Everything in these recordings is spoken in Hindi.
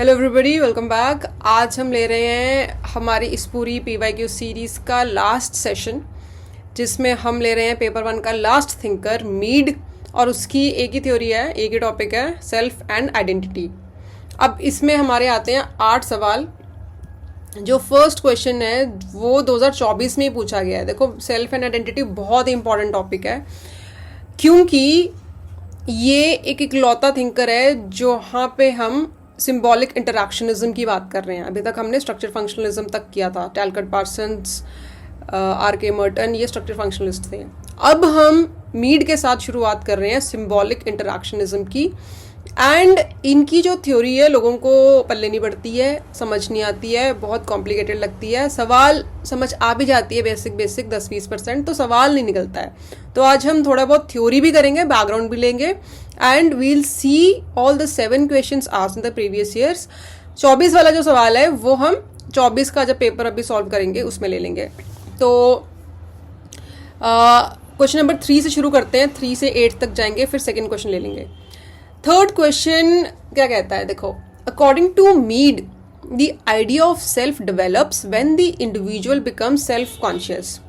Hello everybody, welcome back. आज हम ले रहे हैं हमारी इस पूरी PYQ सीरीज़ का लास्ट सेशन, जिसमें हम ले रहे हैं पेपर 1 का लास्ट थिंकर मीड, और उसकी एक ही थ्योरी है, एक ही टॉपिक है, सेल्फ एंड आइडेंटिटी। अब इसमें हमारे आते हैं 8 सवाल। जो फर्स्ट क्वेश्चन है वो 2024 में ही पूछा गया है। देखो, सेल्फ एंड आइडेंटिटी बहुत ही इंपॉर्टेंट टॉपिक है, क्योंकि ये एक इकलौता थिंकर है जहाँ पे हम सिंबॉलिक इंटरैक्शनिज्म की बात कर रहे हैं। अभी तक हमने स्ट्रक्चर फंक्शनलिज्म तक किया था। टैलकट, पार्सन्स, RK मर्टन, ये स्ट्रक्चर फंक्शनलिस्ट थे। अब हम मीड के साथ शुरुआत कर रहे हैं सिंबॉलिक इंटरैक्शनिज्म की। एंड इनकी जो थ्योरी है लोगों को पल्ले नहीं पड़ती है, समझ नहीं आती है, बहुत कॉम्प्लिकेटेड लगती है। सवाल समझ आ भी जाती है बेसिक 10-20%, तो सवाल नहीं निकलता है। तो आज हम थोड़ा बहुत थ्योरी भी करेंगे, बैकग्राउंड भी लेंगे, and we'll see all the 7 questions asked in the previous years. 24 वाला जो सवाल है वो हम 24 का जब पेपर अभी सॉल्व करेंगे उसमें ले लेंगे। तो क्वेश्चन नंबर 3 से शुरू करते हैं, 3 से 8 तक जाएंगे, फिर सेकेंड क्वेश्चन ले लेंगे। थर्ड क्वेश्चन क्या कहता है, देखो, according to Mead the idea of self develops when the individual becomes self conscious.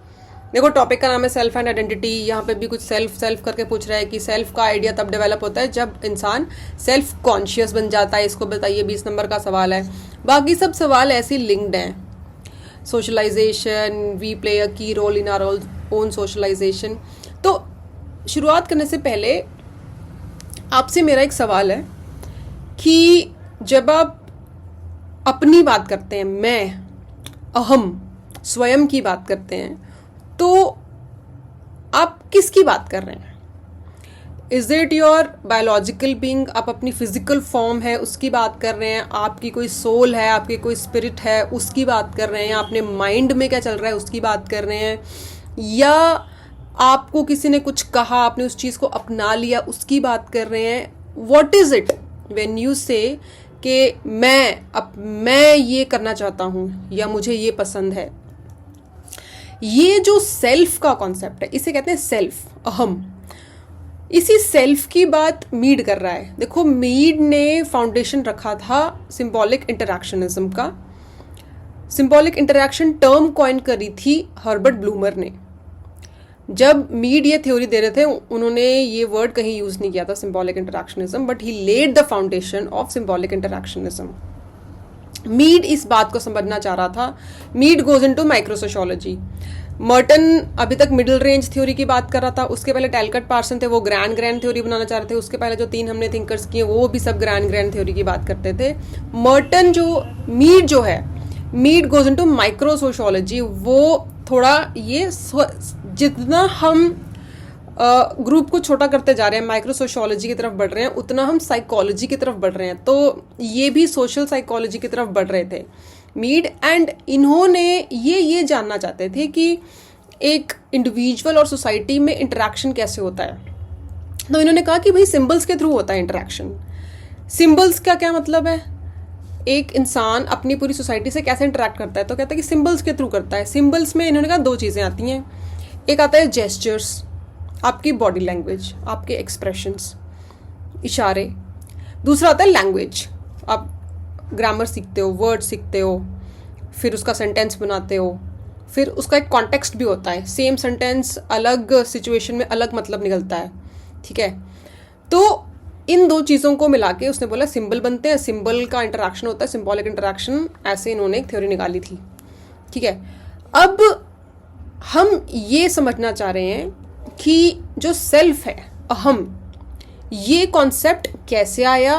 देखो, टॉपिक का नाम है सेल्फ एंड आइडेंटिटी। यहाँ पे भी कुछ सेल्फ करके पूछ रहा है कि सेल्फ का आइडिया तब डेवलप होता है जब इंसान सेल्फ कॉन्शियस बन जाता है। इसको बताइए, 20 नंबर का सवाल है। बाकी सब सवाल ऐसे लिंक्ड हैं। Socialisation, we play a key role in our own socialization. तो शुरुआत करने से पहले आपसे मेरा एक सवाल है कि जब आप अपनी बात करते हैं, मैं, अहम, स्वयं की बात करते हैं, तो आप किसकी बात कर रहे हैं? Is it your biological being? आप अपनी फिजिकल फॉर्म है उसकी बात कर रहे हैं? आपकी कोई सोल है, आपकी कोई स्पिरिट है, उसकी बात कर रहे हैं? अपने माइंड में क्या चल रहा है उसकी बात कर रहे हैं? या आपको किसी ने कुछ कहा, आपने उस चीज़ को अपना लिया, उसकी बात कर रहे हैं? What is it when you से कि मैं ये करना चाहता हूँ या मुझे ये पसंद है? ये जो सेल्फ का कॉन्सेप्ट है, इसे कहते हैं सेल्फ, अहम। इसी सेल्फ की बात मीड कर रहा है। देखो, मीड ने फाउंडेशन रखा था सिंबॉलिक इंटरैक्शनिज्म का। सिंबॉलिक इंटरैक्शन टर्म कॉइन करी थी हर्बर्ट ब्लूमर ने। जब मीड ये थ्योरी दे रहे थे, उन्होंने ये वर्ड कहीं यूज नहीं किया था, symbolic interactionism, but he laid the foundation of symbolic interactionism. Mead इस बात को समझना चाह रहा था। Mead goes into microsociology. Merton अभी तक मिडिल रेंज थ्योरी की बात कर रहा था। उसके पहले टैलकट, पार्सन थे, वो ग्रैंड थ्योरी बनाना चाह रहे थे। उसके पहले जो 3 हमने थिंकर्स किए वो भी सब ग्रैंड थ्योरी की बात करते थे। मीड जो है, मीड गोज इनटू माइक्रोसोशियोलॉजी। वो थोड़ा ये जितना हम ग्रुप को छोटा करते जा रहे हैं, माइक्रो सोशियोलॉजी की तरफ बढ़ रहे हैं, उतना हम साइकोलॉजी की तरफ बढ़ रहे हैं। तो ये भी सोशल साइकोलॉजी की तरफ बढ़ रहे थे मीड। एंड इन्होंने ये जानना चाहते थे कि एक इंडिविजुअल और सोसाइटी में इंटरेक्शन कैसे होता है। तो इन्होंने कहा कि भाई सिंबल्स के थ्रू होता है इंटरेक्शन। सिंबल्स का क्या मतलब है? एक इंसान अपनी पूरी सोसाइटी से कैसे इंटरेक्ट करता है? तो कहता है कि सिंबल्स के थ्रू करता है। सिंबल्स में इन्होंने कहा 2 चीज़ें आती हैं। एक आता है जेस्चर्स, आपकी बॉडी लैंग्वेज, आपके एक्सप्रेशंस, इशारे। दूसरा आता है लैंग्वेज। आप ग्रामर सीखते हो, वर्ड सीखते हो, फिर उसका सेंटेंस बनाते हो, फिर उसका एक कॉन्टेक्स्ट भी होता है। सेम सेंटेंस अलग सिचुएशन में अलग मतलब निकलता है, ठीक है? तो इन 2 चीज़ों को मिला के उसने बोला सिंबल बनते हैं, सिंबल का इंटरैक्शन होता है, सिंबॉलिक इंटरैक्शन। ऐसे इन्होंने एक थ्योरी निकाली थी, ठीक है? अब हम ये समझना चाह रहे हैं कि जो सेल्फ है, अहम, ये कॉन्सेप्ट कैसे आया,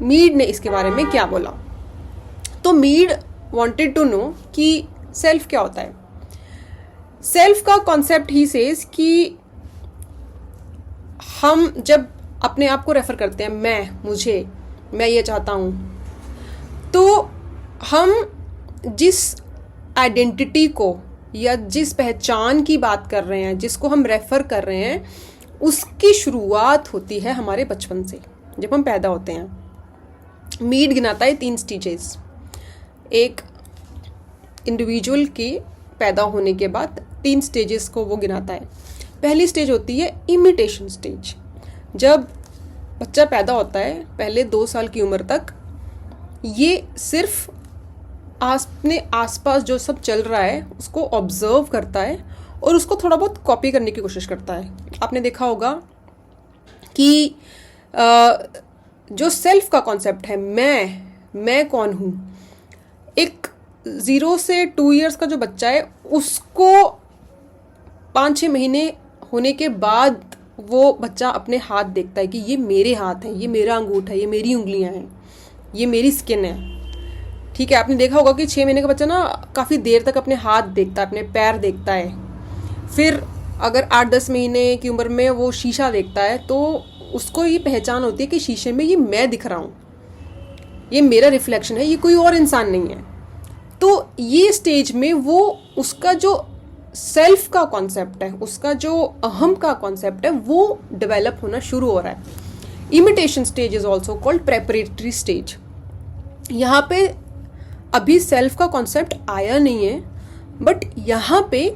मीड ने इसके बारे में क्या बोला। तो मीड वांटेड टू नो कि सेल्फ क्या होता है। सेल्फ का कॉन्सेप्ट ही सेज कि हम जब अपने आप को रेफर करते हैं, मैं ये चाहता हूँ, तो हम जिस आइडेंटिटी को या जिस पहचान की बात कर रहे हैं, जिसको हम रेफर कर रहे हैं, उसकी शुरुआत होती है हमारे बचपन से, जब हम पैदा होते हैं। मीड गिनाता है 3 स्टेजेस। एक इंडिविजुअल के पैदा होने के बाद 3 स्टेजेस को वो गिनाता है। पहली स्टेज होती है इमिटेशन स्टेज। जब बच्चा पैदा होता है, पहले 2 साल की उम्र तक ये सिर्फ अपने आसपास जो सब चल रहा है उसको ऑब्जर्व करता है और उसको थोड़ा बहुत कॉपी करने की कोशिश करता है। आपने देखा होगा कि जो सेल्फ का कॉन्सेप्ट है, मैं कौन हूँ, एक 0 से 2 इयर्स का जो बच्चा है उसको 5-6 महीने होने के बाद वो बच्चा अपने हाथ देखता है कि ये मेरे हाथ हैं, ये मेरा अंगूठा है, ये मेरी उंगलियां हैं, ये मेरी स्किन है। ठीक है, आपने देखा होगा कि 6 महीने का बच्चा ना काफ़ी देर तक अपने हाथ देखता है, अपने पैर देखता है। फिर अगर 8-10 महीने की उम्र में वो शीशा देखता है तो उसको ये पहचान होती है कि शीशे में ये मैं दिख रहा हूँ, ये मेरा रिफ्लेक्शन है, ये कोई और इंसान नहीं है। तो ये स्टेज में वो उसका जो सेल्फ का कॉन्सेप्ट है, उसका जो अहम का कॉन्सेप्ट है, वो डेवलप होना शुरू हो रहा है। Imitation stage is also called preparatory stage. यहाँ पे अभी सेल्फ का कॉन्सेप्ट आया नहीं है, बट यहाँ पे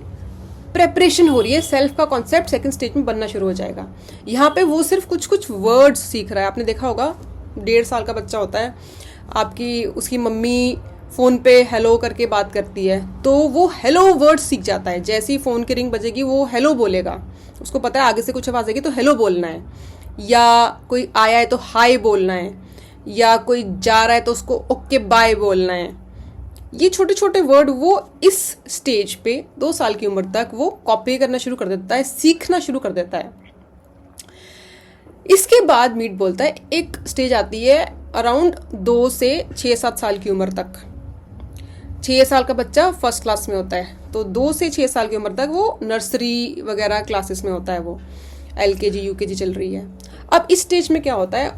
प्रेपरेशन हो रही है। सेल्फ का कॉन्सेप्ट सेकंड स्टेज में बनना शुरू हो जाएगा। यहाँ पे वो सिर्फ कुछ कुछ वर्ड्स सीख रहा है। आपने देखा होगा 1.5 साल का बच्चा होता है, आपकी उसकी मम्मी फ़ोन पे हेलो करके बात करती है तो वो हेलो वर्ड सीख जाता है। जैसे ही फ़ोन की रिंग बजेगी वो हेलो बोलेगा, उसको पता है आगे से कुछ आवाज़ आएगी तो हेलो बोलना है, या कोई आया है तो हाय बोलना है, या कोई जा रहा है तो उसको ओके बाय बोलना है। ये छोटे छोटे वर्ड वो इस स्टेज पे 2 साल की उम्र तक वो कॉपी करना शुरू कर देता है, सीखना शुरू कर देता है। इसके बाद मीट बोलता है एक स्टेज आती है अराउंड 2 से 6-7 साल की उम्र तक। 6 साल का बच्चा फर्स्ट क्लास में होता है, तो 2 से 6 साल की उम्र तक वो नर्सरी वगैरह क्लासेस में होता है, वो LKG UKG चल रही है। अब इस स्टेज में क्या होता है,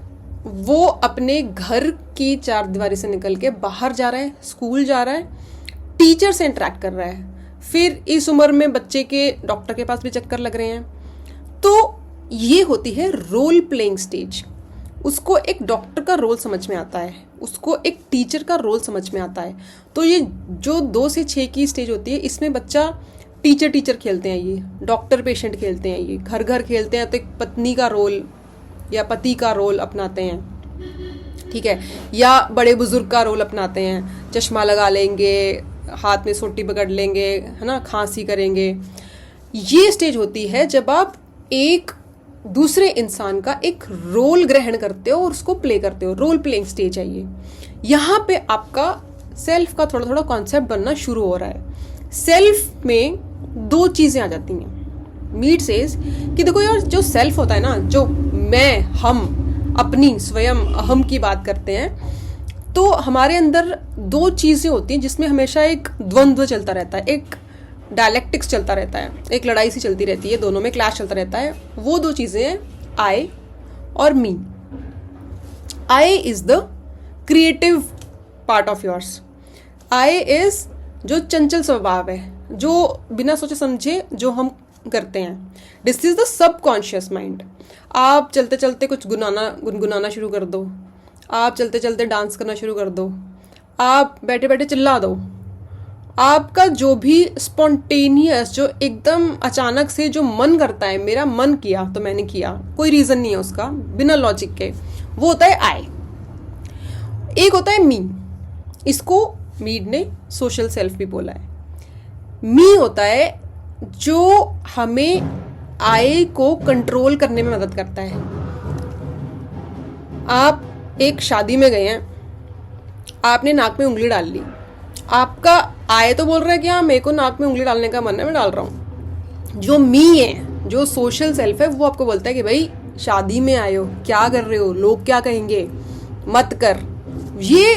वो अपने घर की 4 दीवारी से निकल के बाहर जा रहा है, स्कूल जा रहा है, टीचर से इंटरेक्ट कर रहा है। फिर इस उम्र में बच्चे के डॉक्टर के पास भी चक्कर लग रहे हैं। तो ये होती है रोल प्लेइंग स्टेज। उसको एक डॉक्टर का रोल समझ में आता है, उसको एक टीचर का रोल समझ में आता है। तो ये जो 2 से 6 की स्टेज होती है, इसमें बच्चा टीचर खेलते हैं, ये डॉक्टर पेशेंट खेलते हैं, ये घर घर खेलते हैं, तो एक पत्नी का रोल या पति का रोल अपनाते हैं, ठीक है, या बड़े बुजुर्ग का रोल अपनाते हैं, चश्मा लगा लेंगे, हाथ में सोटी पकड़ लेंगे, है ना, खांसी करेंगे। ये स्टेज होती है जब आप एक दूसरे इंसान का एक रोल ग्रहण करते हो और उसको प्ले करते हो। रोल प्लेइंग स्टेज है ये। यहाँ पे आपका सेल्फ का थोड़ा थोड़ा कॉन्सेप्ट बनना शुरू हो रहा है। सेल्फ में 2 चीजें आ जाती हैं। मीट सेज कि देखो यार, जो सेल्फ होता है ना, जो मैं, हम, अपनी स्वयं अहम की बात करते हैं, तो हमारे अंदर 2 चीजें होती हैं जिसमें हमेशा एक द्वंद्व चलता रहता है, एक डायलेक्टिक्स चलता रहता है, एक लड़ाई सी चलती रहती है, दोनों में क्लैश चलता रहता है। वो 2 चीजें हैं आई और me. I is the creative part of yours. I is जो चंचल स्वभाव है, जो बिना सोचे समझे जो हम करते हैं। This is the subconscious mind. आप चलते चलते कुछ गुनगुनाना शुरू कर दो, आप चलते चलते डांस करना शुरू कर दो, आप बैठे बैठे चिल्ला दो। आपका जो भी स्पॉन्टेनियस, जो एकदम अचानक से जो मन करता है, मेरा मन किया तो मैंने किया, कोई रीजन नहीं है उसका, बिना लॉजिक के, वो होता है आई। एक होता है मी। इसको मीड ने सोशल सेल्फ भी बोला है। मी होता है जो हमें आई को कंट्रोल करने में मदद करता है। आप एक शादी में गए हैं, आपने नाक में उंगली डाल ली, आपका आए तो बोल रहा है कि हाँ मेरे को नाक में उंगली डालने का मन है, मैं डाल रहा हूँ। जो मी है, जो सोशल सेल्फ है, वो आपको बोलता है कि भाई शादी में आए हो, क्या कर रहे हो, लोग क्या कहेंगे, मत कर। ये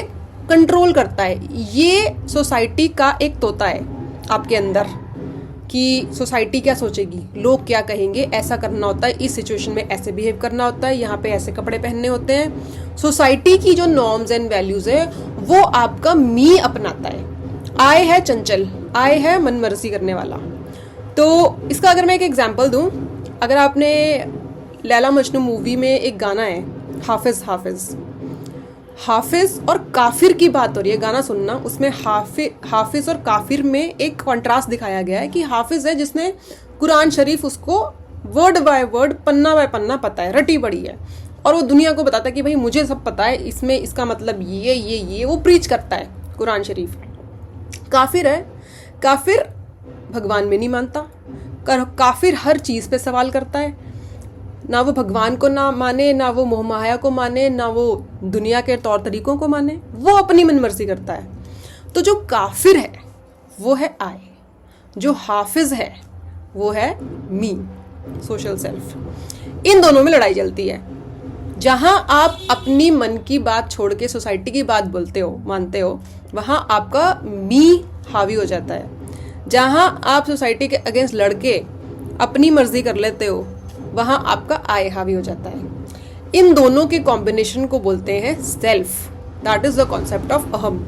कंट्रोल करता है। ये सोसाइटी का एक तोता है आपके अंदर कि सोसाइटी क्या सोचेगी, लोग क्या कहेंगे, ऐसा करना होता है, इस सिचुएशन में ऐसे बिहेव करना होता है, यहाँ पे ऐसे कपड़े पहनने होते हैं। सोसाइटी की जो नॉर्म्स एंड वैल्यूज है वो आपका मी अपनाता है। आई है चंचल, आई है मनमर्जी करने वाला। तो इसका अगर मैं एक एग्जांपल दूं, अगर आपने लैला मजनू मूवी में एक गाना है हाफिज हाफिज, हाफिज और काफिर की बात हो रही है, गाना सुनना, उसमें हाफिज और काफिर में एक कॉन्ट्रास्ट दिखाया गया है कि हाफिज है जिसने कुरान शरीफ उसको वर्ड बाय वर्ड, पन्ना बाय पन्ना पता है, रटी पड़ी है, और वो दुनिया को बताता है कि भाई मुझे सब पता है, इसमें इसका मतलब ये वो प्रीच करता है कुरान शरीफ। काफिर है, काफिर भगवान में नहीं मानता, काफिर हर चीज़ पे सवाल करता है, ना वो भगवान को ना माने, ना वो मोहमाया को माने, ना वो दुनिया के तौर तरीकों को माने, वो अपनी मनमर्जी करता है। तो जो काफिर है वो है आई, जो हाफिज है वो है मी, सोशल सेल्फ। इन दोनों में लड़ाई चलती है। जहां आप अपनी मन की बात छोड़ के सोसाइटी की बात बोलते हो, मानते हो, वहां आपका मी हावी हो जाता है। जहां आप सोसाइटी के अगेंस्ट लड़के अपनी मर्जी कर लेते हो, वहां आपका आई हावी हो जाता है। इन दोनों के कॉम्बिनेशन को बोलते हैं self. That is the concept of अहम।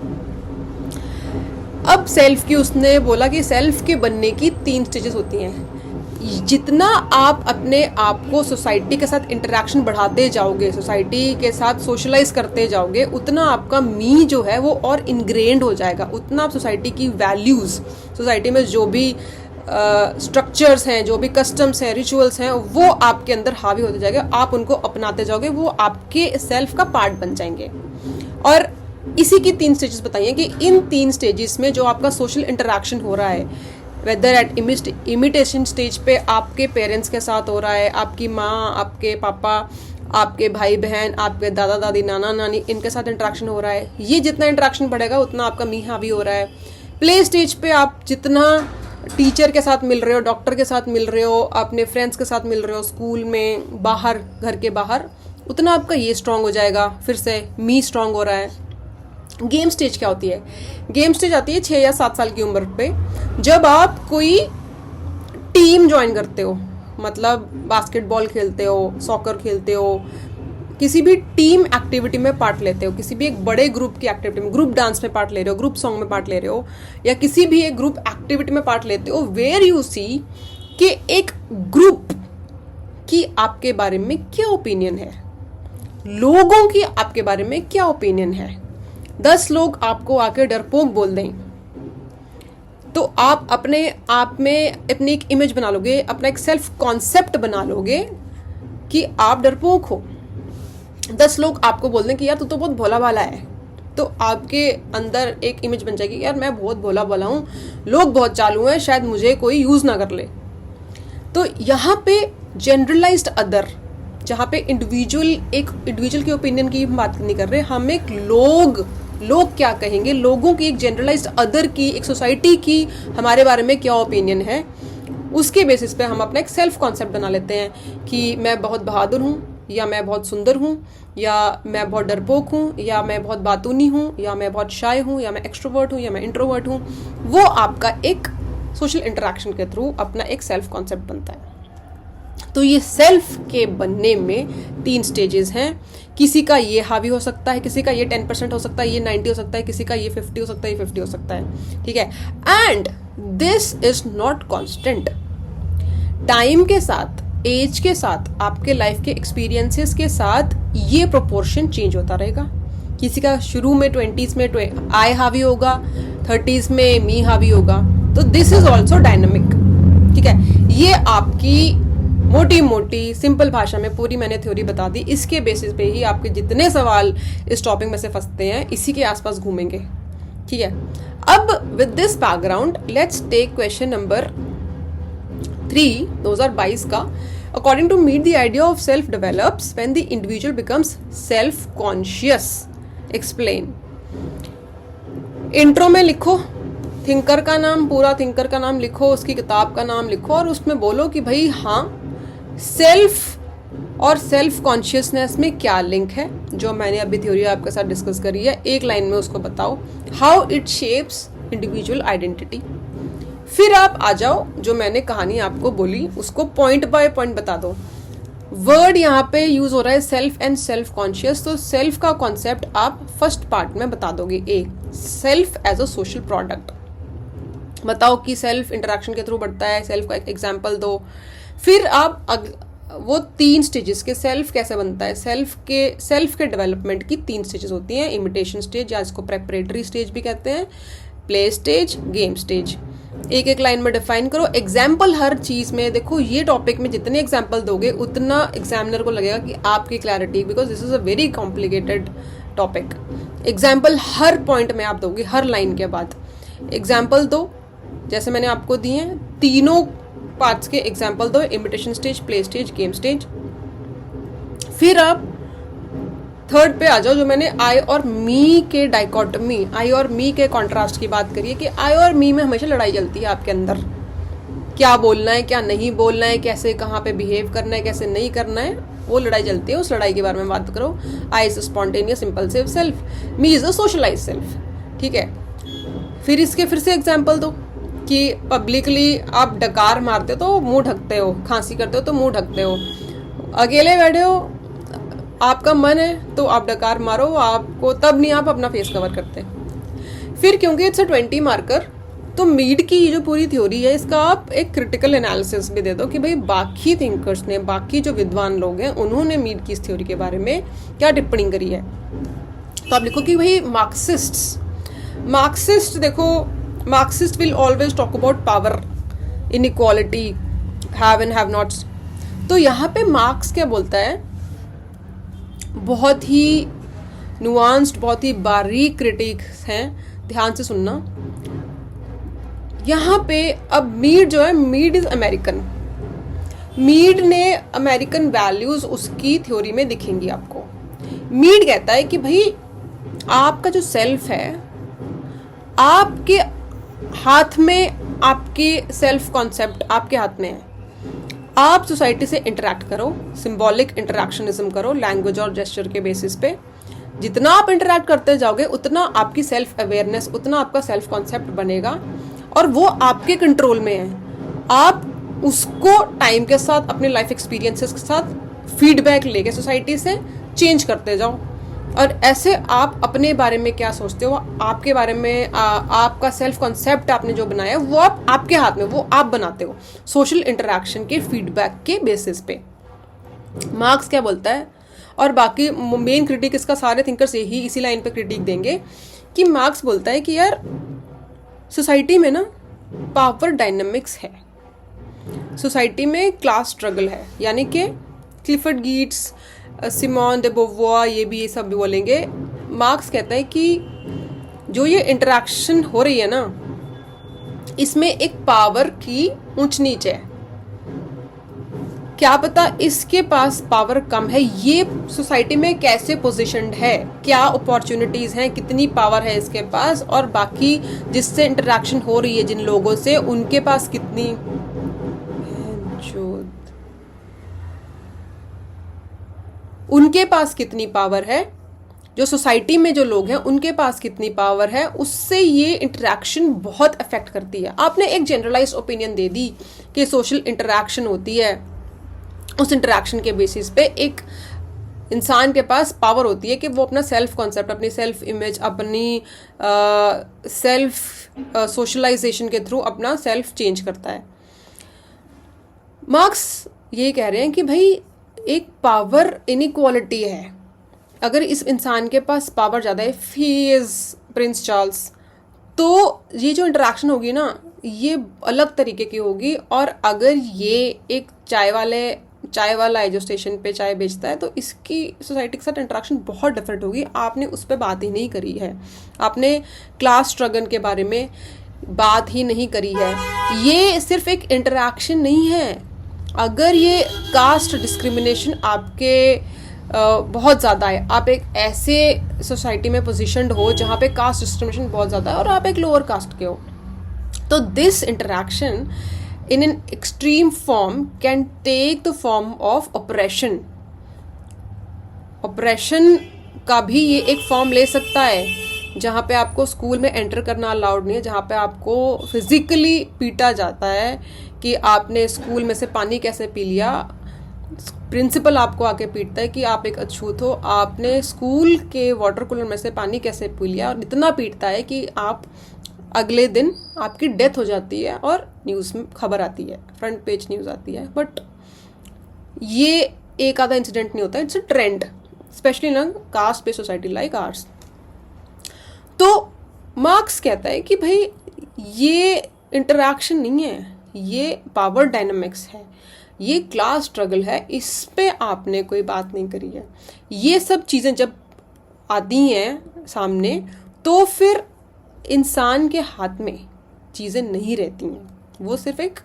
अब सेल्फ की उसने बोला कि सेल्फ के बनने की 3 स्टेजेस होती हैं। जितना आप अपने आप को सोसाइटी के साथ इंटरेक्शन बढ़ाते जाओगे, सोसाइटी के साथ सोशलाइज करते जाओगे, उतना आपका मी जो है वो और इनग्रेन्ड हो जाएगा। उतना आप सोसाइटी की वैल्यूज़, सोसाइटी में जो भी स्ट्रक्चर्स हैं, जो भी कस्टम्स हैं, रिचुअल्स हैं, वो आपके अंदर हावी होते जाएंगे। आप उनको अपनाते जाओगे, वो आपके सेल्फ का पार्ट बन जाएंगे। और इसी की 3 स्टेजेस बताइए कि इन 3 स्टेजेस में जो आपका सोशल इंटरेक्शन हो रहा है, वेदर एट इमिटेशन स्टेज पे आपके पेरेंट्स के साथ हो रहा है, आपकी माँ, आपके पापा, आपके भाई बहन, आपके दादा दादी, नाना नानी, इनके साथ इंटरेक्शन हो रहा है, ये जितना इंटरेक्शन बढ़ेगा उतना आपका मी हावी हो रहा है। प्ले स्टेज पे आप जितना टीचर के साथ मिल रहे हो, डॉक्टर के साथ मिल रहे हो, अपने फ्रेंड्स के साथ मिल रहे हो, स्कूल में, बाहर, घर के बाहर, उतना आपका ये स्ट्रांग हो जाएगा, फिर से मी स्ट्रांग हो रहा है। गेम स्टेज क्या होती है? गेम स्टेज आती है 6 या 7 साल की उम्र पे, जब आप कोई टीम ज्वाइन करते हो, मतलब बास्केटबॉल खेलते हो, सॉकर खेलते हो, किसी भी टीम एक्टिविटी में पार्ट लेते हो, किसी भी एक बड़े ग्रुप की एक्टिविटी में, ग्रुप डांस में पार्ट ले रहे हो, ग्रुप सॉन्ग में पार्ट ले रहे हो, या किसी भी एक ग्रुप एक्टिविटी में पार्ट लेते हो, वेयर यू सी कि एक ग्रुप की आपके बारे में क्या ओपिनियन है, लोगों की आपके बारे में क्या ओपिनियन है। 10 लोग आपको आके डरपोक बोल दें तो आप अपने आप में अपनी एक इमेज बना लोगे, अपना एक सेल्फ कॉन्सेप्ट बना लोगे कि आप डरपोक हो। 10 लोग आपको बोल दें कि यार तू तो बहुत भोला भाला है, तो आपके अंदर एक इमेज बन जाएगी, यार मैं बहुत भोला भाला हूँ, लोग बहुत चालू हैं, शायद मुझे कोई यूज़ ना कर ले। तो यहाँ पे जनरलाइज्ड अदर, जहाँ पे इंडिविजुअल के ओपिनियन की बात नहीं कर रहे हम, एक लोग क्या कहेंगे, लोगों की एक जनरलाइज्ड अदर की, एक सोसाइटी की हमारे बारे में क्या ओपिनियन है, उसके बेसिस पे हम अपना एक सेल्फ कॉन्सेप्ट बना लेते हैं कि मैं बहुत बहादुर हूँ, या मैं बहुत सुंदर हूँ, या मैं बहुत डरपोक हूँ, या मैं बहुत बातूनी हूँ, या मैं बहुत शाय हूँ, या मैं एक्सट्रोवर्ट हूँ, या मैं इंट्रोवर्ट हूँ। वो आपका एक सोशल इंटरेक्शन के थ्रू अपना एक सेल्फ कॉन्सेप्ट बनता है। तो ये सेल्फ के बनने में 3 स्टेजेस हैं। किसी का ये हावी हो सकता है, किसी का ये 10% हो सकता है, ये 90 हो सकता है, किसी का ये 50 हो सकता है, ये 50 हो सकता है, ठीक है। And this is not constant. Time के साथ, एज के साथ, आपके लाइफ के एक्सपीरियंसेस के साथ ये प्रोपोर्शन चेंज होता रहेगा। किसी का शुरू में 20s में आई हावी होगा, 30s में मी हावी होगा। तो दिस इज ऑल्सो डायनामिक, ठीक है। ये आपकी मोटी मोटी सिंपल भाषा में पूरी मैंने थ्योरी बता दी। इसके बेसिस पे ही आपके जितने सवाल इस टॉपिक में से फंसते हैं, इसी के आसपास घूमेंगे, ठीक है। अब with this background let's take question number 3 2022 का। According to Mead the idea of self develops when the individual becomes self conscious. Explain. Intro में लिखो थिंकर का नाम, पूरा थिंकर का नाम लिखो, उसकी किताब का नाम लिखो, और उसमें बोलो कि भाई हाँ, सेल्फ और सेल्फ कॉन्शियसनेस में क्या लिंक है, जो मैंने अभी थ्योरी आपके साथ डिस्कस करी है। एक लाइन में उसको बताओ, how it shapes individual identity. फिर आप आ जाओ, जो मैंने कहानी आपको बोली उसको पॉइंट बाय पॉइंट बता दो। वर्ड यहाँ पे यूज हो रहा है सेल्फ एंड सेल्फ कॉन्शियस, तो सेल्फ का कॉन्सेप्ट आप फर्स्ट पार्ट में बता दोगे। Self as a social product बताओ कि सेल्फ इंटरेक्शन के थ्रू बढ़ता है, सेल्फ का एक एग्जाम्पल दो। फिर आप वो 3 स्टेजेस के सेल्फ कैसे बनता है, सेल्फ के डेवलपमेंट की 3 स्टेजेस होती हैं। इमिटेशन स्टेज, या इसको प्रेपरेटरी स्टेज भी कहते हैं, प्ले स्टेज, गेम स्टेज। एक एक लाइन में डिफाइन करो, एग्जाम्पल हर चीज़ में देखो। ये टॉपिक में जितने एग्जाम्पल दोगे उतना एग्जामिनर को लगेगा कि आपकी clarity, because this is a very complicated topic. Example her point में आप दोगे, हर लाइन के बाद एग्जाम्पल दो, जैसे मैंने आपको दिए हैं तीनों पार्ट्स के एग्जाम्पल दो, imitation stage, play stage, game stage. फिर आप थर्ड पे आ जाओ, जो मैंने आई और मी के डाइकोटमी, आई और मी के कॉन्ट्रास्ट की बात करिए कि आई और मी में हमेशा लड़ाई चलती है आपके अंदर, क्या बोलना है क्या नहीं बोलना है, कैसे कहाँ पे बिहेव करना है कैसे नहीं करना है, वो लड़ाई चलती है। उस लड़ाई के बारे में बात करो। I is spontaneous impulsive self, me is a socialize self, ठीक है। फिर इसके फिर से एग्जाम्पल दो कि पब्लिकली आप डकार मारते हो तो मुंह ढकते हो, खांसी करते हो तो मुंह ढकते हो, अकेले बैठे हो आपका मन है तो आप डकार मारो, आपको तब नहीं आप अपना फेस कवर करते। फिर क्योंकि इट्स अ 20 मार्कर, तो मीड की जो पूरी थ्योरी है इसका आप एक क्रिटिकल एनालिसिस भी दे दो कि भाई बाकी थिंकर्स ने, बाकी जो विद्वान लोग हैं उन्होंने मीड की इस थ्योरी के बारे में क्या टिप्पणी करी है। तो आप लिखो कि भाई मार्क्सिस्ट देखो, Marxist will always talk about power, inequality, have and have nots. तो यहाँ पे मार्क्स क्या बोलता है, बहुत ही नुआंस्ड, बहुत ही बारीक क्रिटिक्स हैं, ध्यान से सुनना। यहाँ पे अब मीड जो है, मीड इज अमेरिकन, मीड ने अमेरिकन वैल्यूज उसकी थ्योरी में दिखेंगी आपको। मीड कहता है कि भाई आपका जो सेल्फ है, आपके हाथ में, आपके सेल्फ कॉन्सेप्ट आपके हाथ में है। आप सोसाइटी से इंटरेक्ट करो, सिंबॉलिक इंटरेक्शनिज्म करो, लैंग्वेज और जेस्चर के बेसिस पे। जितना आप इंटरेक्ट करते जाओगे उतना आपकी सेल्फ अवेयरनेस, उतना आपका सेल्फ कॉन्सेप्ट बनेगा और वो आपके कंट्रोल में है। आप उसको टाइम के साथ, अपने लाइफ एक्सपीरियंसेस के साथ फीडबैक लेके सोसाइटी से चेंज करते जाओ। और ऐसे आप अपने बारे में क्या सोचते हो, आपके बारे में आपका सेल्फ कॉन्सेप्ट आपने जो बनाया है वो आपके हाथ में, वो आप बनाते हो सोशल इंटरेक्शन के फीडबैक के बेसिस पे। मार्क्स क्या बोलता है, और बाकी मेन क्रिटिक इसका सारे थिंकर्स यही इसी लाइन पे क्रिटिक देंगे कि मार्क्स बोलता है कि यार सोसाइटी में ना पावर डायनामिक्स है, सोसाइटी में क्लास स्ट्रगल है, यानी कि क्लिफर्ड गीट्स, सिमोन दे बोवुआ, ये सब भी बोलेंगे। मार्क्स कहता है कि जो ये इंटरेक्शन हो रही है ना, इसमें एक पावर की ऊंच नीच है। क्या पता इसके पास पावर कम है, ये सोसाइटी में कैसे पोजीशन्ड है, क्या अपॉर्चुनिटीज हैं, कितनी पावर है इसके पास, और बाकी जिससे इंटरेक्शन हो रही है जिन लोगों से, उनके पास कितनी पावर है, जो सोसाइटी में जो लोग हैं उनके पास कितनी पावर है, उससे ये इंटरेक्शन बहुत अफेक्ट करती है। आपने एक जनरलाइज ओपिनियन दे दी कि सोशल इंटरेक्शन होती है, उस इंटरेक्शन के बेसिस पे एक इंसान के पास पावर होती है कि वो अपना सेल्फ कॉन्सेप्ट, अपनी सेल्फ इमेज, अपनी सेल्फ सोशलाइजेशन के थ्रू अपना सेल्फ चेंज करता है। मार्क्स ये कह रहे हैं कि भाई एक पावर इनइक्वालिटी है। अगर इस इंसान के पास पावर ज़्यादा है, ही इज प्रिंस चार्ल्स, तो ये जो इंटरेक्शन होगी ना ये अलग तरीके की होगी। और अगर ये एक चाय वाला है जो स्टेशन पे चाय बेचता है, तो इसकी सोसाइटी के साथ इंटरेक्शन बहुत डिफरेंट होगी। आपने उस पर बात ही नहीं करी है, आपने क्लास स्ट्रगल के बारे में बात ही नहीं करी है। ये सिर्फ एक इंटरेक्शन नहीं है। अगर ये कास्ट डिस्क्रिमिनेशन आपके बहुत ज़्यादा है, आप एक ऐसे सोसाइटी में पोजीशन्ड हो जहाँ पे कास्ट डिस्क्रिमिनेशन बहुत ज़्यादा है और आप एक लोअर कास्ट के हो, तो this interaction in an extreme form can take the form of oppression. oppression का भी ये एक फॉर्म ले सकता है, जहाँ पे आपको स्कूल में एंटर करना अलाउड नहीं है, जहाँ पे आपको फिजिकली पीटा जाता है कि आपने स्कूल में से पानी कैसे पी लिया। प्रिंसिपल आपको आके पीटता है कि आप एक अछूत हो, आपने स्कूल के वाटर कूलर में से पानी कैसे पी लिया, और इतना पीटता है कि आप अगले दिन आपकी डेथ हो जाती है और न्यूज़ में खबर आती है, फ्रंट पेज न्यूज़ आती है। बट ये एक आधा इंसिडेंट नहीं होता, it's a trend, specially in caste based society like ours. तो मार्क्स कहता है कि भाई ये इंटरैक्शन नहीं है, ये पावर डायनामिक्स है, ये क्लास स्ट्रगल है, इस पे आपने कोई बात नहीं करी है। ये सब चीज़ें जब आती हैं सामने तो फिर इंसान के हाथ में चीज़ें नहीं रहती हैं, वो सिर्फ एक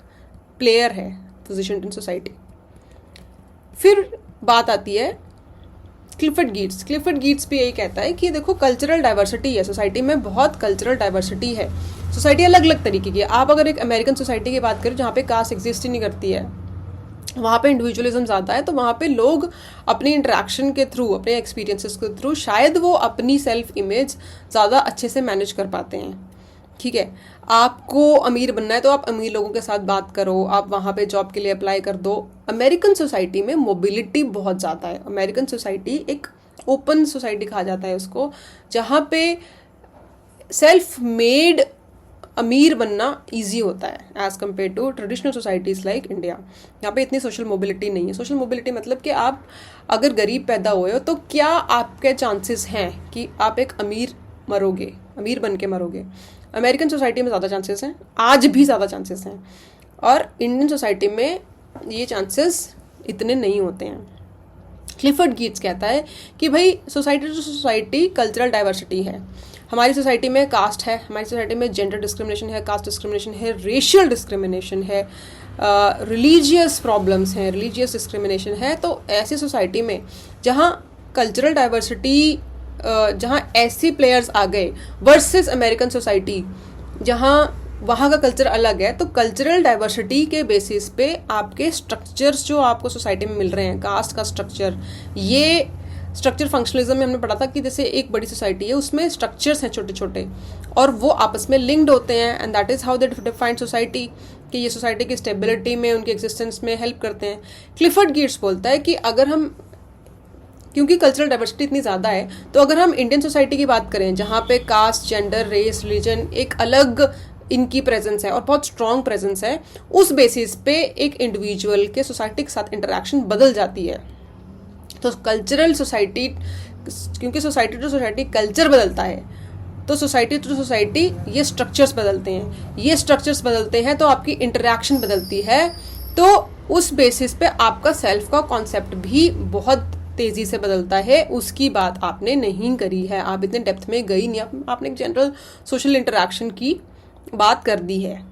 प्लेयर है पोजिशन इन सोसाइटी। फिर बात आती है क्लिफर्ड गिट्स। क्लिफर्ड गिट्स भी यही कहता है कि देखो कल्चरल डाइवर्सिटी है सोसाइटी में, बहुत कल्चरल डाइवर्सिटी है, सोसाइटी अलग अलग तरीके की है। आप अगर एक अमेरिकन सोसाइटी की बात करें जहाँ पे कास्ट एग्जिस्ट ही नहीं करती है, वहाँ पे इंडिविजुअलिज्म ज़्यादा है, तो वहाँ पे लोग अपनी इंटरेक्शन के थ्रू, अपने एक्सपीरियंसेस के थ्रू शायद वो अपनी सेल्फ इमेज ज़्यादा अच्छे से मैनेज कर पाते हैं। ठीक है, आपको अमीर बनना है तो आप अमीर लोगों के साथ बात करो, आप वहाँ पे जॉब के लिए अप्लाई कर दो। अमेरिकन सोसाइटी में मोबिलिटी बहुत ज़्यादा है। अमेरिकन सोसाइटी एक ओपन सोसाइटी कहा जाता है उसको, जहाँ पे सेल्फ मेड अमीर बनना इजी होता है as compare to traditional societies like India. यहाँ पे इतनी सोशल मोबिलिटी नहीं है। सोशल मोबिलिटी मतलब कि आप अगर गरीब पैदा हुए हो तो क्या आपके चांसेस हैं कि आप एक अमीर बन के मरोगे। अमेरिकन सोसाइटी में ज़्यादा चांसेस हैं, आज भी ज़्यादा चांसेस हैं, और इंडियन सोसाइटी में ये चांसेस इतने नहीं होते हैं। क्लिफर्ड गिट्स कहता है कि भाई society to society cultural diversity है। हमारी सोसाइटी में कास्ट है, हमारी सोसाइटी में जेंडर डिस्क्रिमिनेशन है, कास्ट डिस्क्रिमिनेशन है, रेशियल डिस्क्रिमिनेशन है, रिलीजियस प्रॉब्लम्स हैं, रिलीजियस डिस्क्रिमिनेशन है। तो ऐसी सोसाइटी में जहाँ कल्चरल डाइवर्सिटी, जहाँ ऐसी प्लेयर्स आ गए वर्सेस अमेरिकन सोसाइटी जहाँ वहाँ का कल्चर अलग है, तो कल्चरल डाइवर्सिटी के बेसिस पे आपके स्ट्रक्चर्स जो आपको सोसाइटी में मिल रहे हैं, कास्ट का स्ट्रक्चर, ये स्ट्रक्चर फंक्शनलिज्म में हमने पढ़ा था कि जैसे एक बड़ी सोसाइटी है उसमें स्ट्रक्चर्स हैं छोटे छोटे और वो आपस में लिंक्ड होते हैं, and that is how they define society, कि ये सोसाइटी की स्टेबिलिटी में, उनके एग्जिस्टेंस में हेल्प करते हैं। क्लिफर्ड गिट्स बोलता है कि अगर हम, क्योंकि कल्चरल डाइवर्सिटी इतनी ज़्यादा है, तो अगर हम इंडियन सोसाइटी की बात करें जहाँ पे कास्ट, जेंडर, रेस, रिलीजन एक अलग इनकी प्रेजेंस है और बहुत स्ट्रॉन्ग प्रेजेंस है, उस बेसिस पे एक इंडिविजुअल के सोसाइटी के साथ इंटरेक्शन बदल जाती है। तो कल्चरल सोसाइटी, क्योंकि सोसाइटी टू सोसाइटी कल्चर बदलता है, तो सोसाइटी टू सोसाइटी ये स्ट्रक्चर्स बदलते हैं, ये स्ट्रक्चर्स बदलते हैं तो आपकी इंटरेक्शन बदलती है, तो उस बेसिस पे आपका सेल्फ का कॉन्सेप्ट भी बहुत तेज़ी से बदलता है। उसकी बात आपने नहीं करी है, आप इतने डेप्थ में गई नहीं, आपने एक जनरल सोशल इंटरेक्शन की बात कर दी है।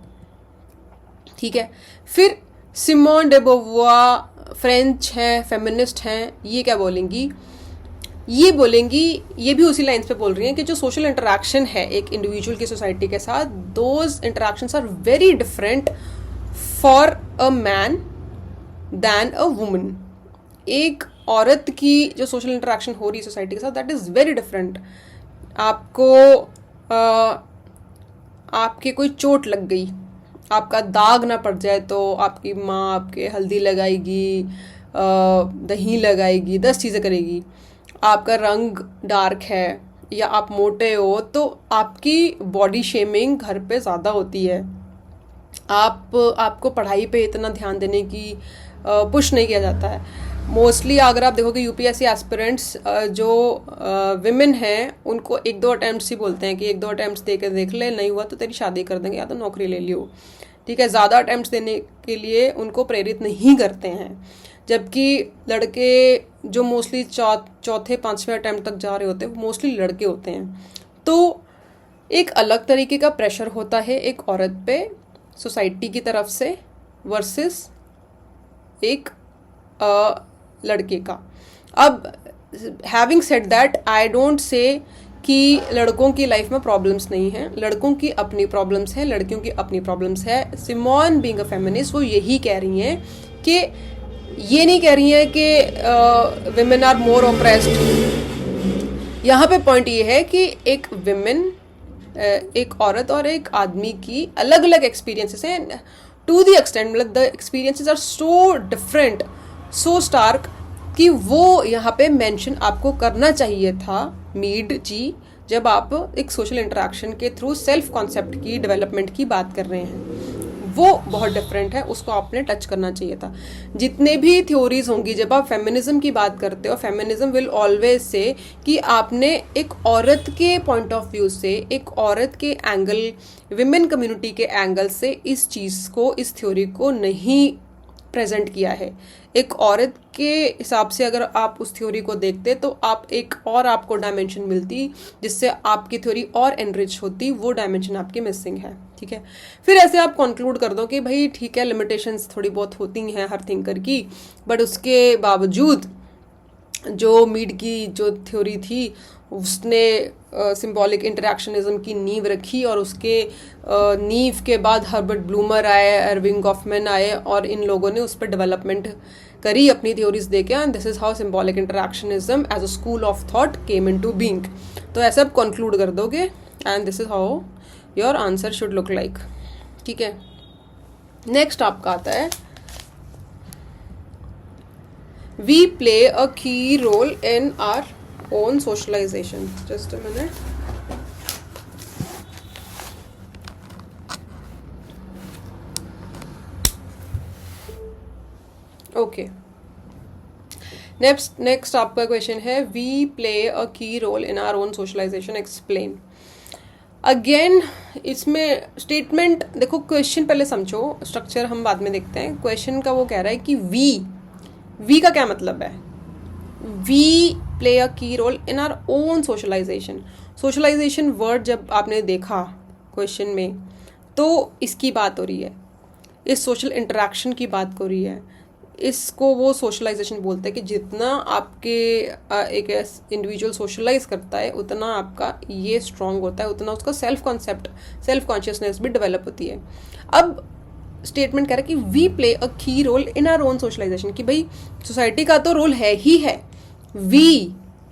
ठीक है, फिर सिमोन डे बोवुआ फ्रेंच हैं, फेमिनिस्ट हैं, ये क्या बोलेंगी? ये बोलेंगी, ये भी उसी लाइन्स पे बोल रही हैं कि जो सोशल इंटरेक्शन है एक इंडिविजुअल की सोसाइटी के साथ, those interactions are very different for a man than a woman. एक औरत की जो सोशल इंटरेक्शन हो रही है सोसाइटी के साथ, दैट इज़ वेरी डिफरेंट। आपके कोई चोट लग गई, आपका दाग ना पड़ जाए तो आपकी माँ आपके हल्दी लगाएगी, दही लगाएगी, 10 चीज़ें करेगी। आपका रंग डार्क है या आप मोटे हो तो आपकी बॉडी शेमिंग घर पे ज़्यादा होती है। आपको पढ़ाई पे इतना ध्यान देने की पुश नहीं किया जाता है। मोस्टली अगर आप देखोगे यूपीएससी एस्पिरेंट्स जो विमेन हैं, उनको 1-2 अटैम्प्ट्स ही बोलते हैं कि 1-2 अटैम्प्ट्स दे के देख ले, नहीं हुआ तो तेरी शादी कर देंगे या तो नौकरी ले लियो। ठीक है, ज़्यादा अटैम्प्ट्स देने के लिए उनको प्रेरित नहीं करते हैं, जबकि लड़के जो मोस्टली चौथे 5वें अटैम्प्ट तक जा रहे होते हैं, मोस्टली लड़के होते हैं। तो एक अलग तरीके का प्रेशर होता है एक औरत पे सोसाइटी की तरफ से वर्सेस एक लड़के का। अब having said that, I don't say कि लड़कों की लाइफ में प्रॉब्लम्स नहीं हैं, लड़कों की अपनी प्रॉब्लम्स हैं, लड़कियों की अपनी प्रॉब्लम्स है। सिमोन बीइंग अ फेमिनिस्ट, वो यही कह रही हैं कि ये नहीं कह रही हैं कि विमेन आर मोर ऑप्रेस्ड। यहाँ पे पॉइंट ये है कि एक विमेन, एक औरत और एक आदमी की अलग अलग एक्सपीरियंसेस हैं, टू द एक्सटेंट, मतलब the experiences are so different, so stark, कि वो यहाँ पे मेंशन आपको करना चाहिए था मीड जी, जब आप एक सोशल इंटरेक्शन के थ्रू सेल्फ कॉन्सेप्ट की डेवलपमेंट की बात कर रहे हैं। वो बहुत डिफरेंट है, उसको आपने टच करना चाहिए था। जितने भी थ्योरीज होंगी, जब आप फेमिनिज्म की बात करते हो, फेमिनिज्म विल ऑलवेज से कि आपने एक औरत के पॉइंट ऑफ व्यू से, एक औरत के एंगल, विमेन कम्युनिटी के एंगल से इस चीज़ को, इस थ्योरी को नहीं प्रेजेंट किया है। एक औरत के हिसाब से अगर आप उस थ्योरी को देखते तो आप एक और आपको डायमेंशन मिलती जिससे आपकी थ्योरी और एनरिच होती, वो डायमेंशन आपकी मिसिंग है। ठीक है, फिर ऐसे आप कंक्लूड कर दो कि भाई ठीक है, लिमिटेशंस थोड़ी बहुत होती हैं हर थिंकर की, बट उसके बावजूद जो मीड की जो थ्योरी थी उसने सिंबॉलिक इंटरैक्शनिज्म की नींव रखी, और उसके नींव के बाद हर्बर्ट ब्लूमर आए, एर्विंग गॉफमैन आए, और इन लोगों ने उस पर डेवलपमेंट करी अपनी थ्योरीज देके, and this is how symbolic interactionism as a school of thought came into being. तो ऐसे आप कंक्लूड कर दोगे, and this is how your answer should look like. ठीक है, नेक्स्ट आपका आता है we play a key role in our own socialization. Just a minute. Okay. Next आपका क्वेश्चन है we play a key role in our own socialization. Explain. Again इसमें स्टेटमेंट देखो, क्वेश्चन पहले समझो, स्ट्रक्चर हम बाद में देखते हैं। क्वेश्चन का वो कह रहा है कि वी का क्या मतलब है? We play a key role in our own socialization. Socialization word जब आपने देखा क्वेश्चन में, तो इसकी बात हो रही है, इस सोशल इंटरेक्शन की बात हो रही है। इसको वो सोशलाइजेशन बोलते हैं कि जितना आपके एक इंडिविजुअल सोशलाइज करता है उतना आपका ये स्ट्रांग होता है, उतना उसका सेल्फ कॉन्सेप्ट, सेल्फ कॉन्शियसनेस भी डेवलप होती है। अब स्टेटमेंट कह रहा है कि we play a key role in our own socialization, कि भाई सोसाइटी का तो रोल है ही है, we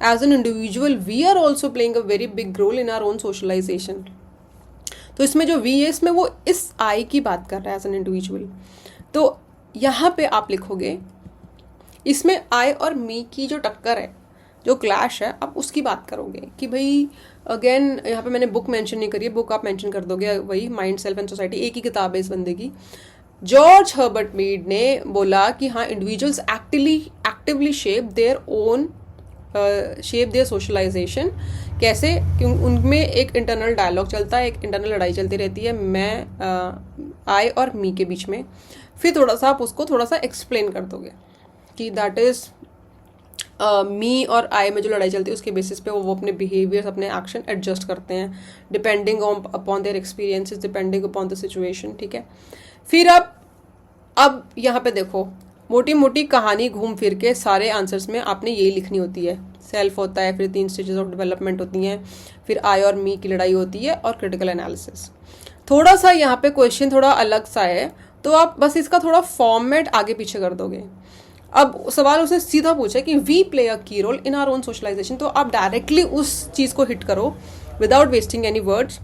as an individual we are also playing a very big role in our own socialization. तो इसमें जो वी है, इसमें वो इस आई की बात कर रहा है एज एन इंडिविजुअल। तो यहाँ पे आप लिखोगे, इसमें आई और मी की जो टक्कर है, जो क्लैश है, आप उसकी बात करोगे कि भाई अगेन यहाँ पे मैंने बुक मेंशन नहीं करी है, बुक आप मेंशन कर दोगे, वही माइंड, सेल्फ एंड सोसाइटी, एक ही किताब है इस बंदे की। जॉर्ज हर्बर्ट मीड ने बोला कि हाँ, individuals actively shape their socialization. कैसे? क्योंकि उनमें एक इंटरनल डायलॉग चलता है, एक इंटरनल लड़ाई चलती रहती है आई और मी के बीच में। फिर थोड़ा सा आप उसको थोड़ा सा एक्सप्लेन कर दोगे कि दैट इज़ मी और आई में जो लड़ाई चलती है उसके बेसिस पे वो अपने बिहेवियर्स, अपने एक्शन एडजस्ट करते हैं depending upon their experiences, depending upon the situation. ठीक है, फिर अब यहाँ पे देखो, मोटी मोटी कहानी घूम फिर के सारे आंसर्स में आपने यही लिखनी होती है। सेल्फ होता है, फिर 3 स्टेजेस ऑफ डेवलपमेंट होती हैं, फिर आई और मी की लड़ाई होती है, और क्रिटिकल एनालिसिस। थोड़ा सा यहाँ पे क्वेश्चन थोड़ा अलग सा है, तो आप बस इसका थोड़ा फॉर्मेट आगे पीछे कर दोगे। अब सवाल उसने सीधा पूछा कि we play a key role in our own socialization, तो आप डायरेक्टली उस चीज़ को हिट करो विदाउट वेस्टिंग एनी वर्ड्स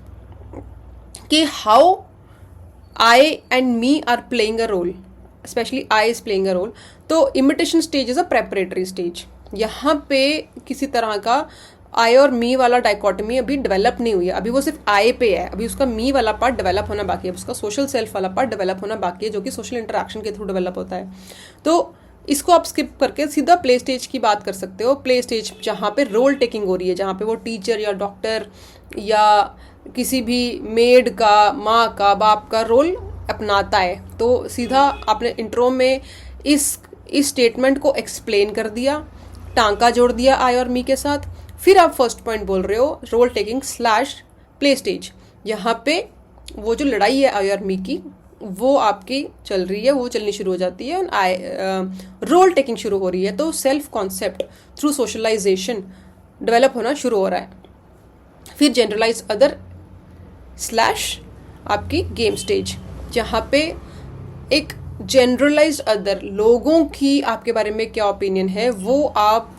कि how I and me are playing a role, specially I is playing a role. तो imitation stage is a preparatory stage. यहाँ पे किसी तरह का आई और मी वाला डाइकोटमी अभी डेवलप नहीं हुई है, अभी वो सिर्फ आई पे है, अभी उसका मी वाला पार्ट डेवलप होना बाकी है, उसका सोशल सेल्फ वाला पार्ट डेवलप होना बाकी है, जो कि सोशल इंटरेक्शन के थ्रू डेवलप होता है। तो इसको आप स्किप करके सीधा प्ले स्टेज की बात कर सकते हो। प्ले स्टेज जहाँ पे रोल टेकिंग हो रही है, जहाँ पे वो टीचर या डॉक्टर या किसी भी मेड का, माँ का, बाप का रोल अपनाता है। तो सीधा आपने इंट्रो में इस स्टेटमेंट को एक्सप्लेन कर दिया, टांका जोड़ दिया आई और मी के साथ। फिर आप फर्स्ट पॉइंट बोल रहे हो रोल टेकिंग / प्ले स्टेज, यहाँ पे वो जो लड़ाई है आई और मी की वो आपकी चल रही है, वो चलनी शुरू हो जाती है, रोल टेकिंग शुरू हो रही है। तो self concept through socialization develop होना शुरू हो रहा है। फिर जनरलाइज अदर / आपकी गेम स्टेज, जहाँ पे एक जनरलाइज अदर लोगों की आपके बारे में क्या ओपिनियन है वो आप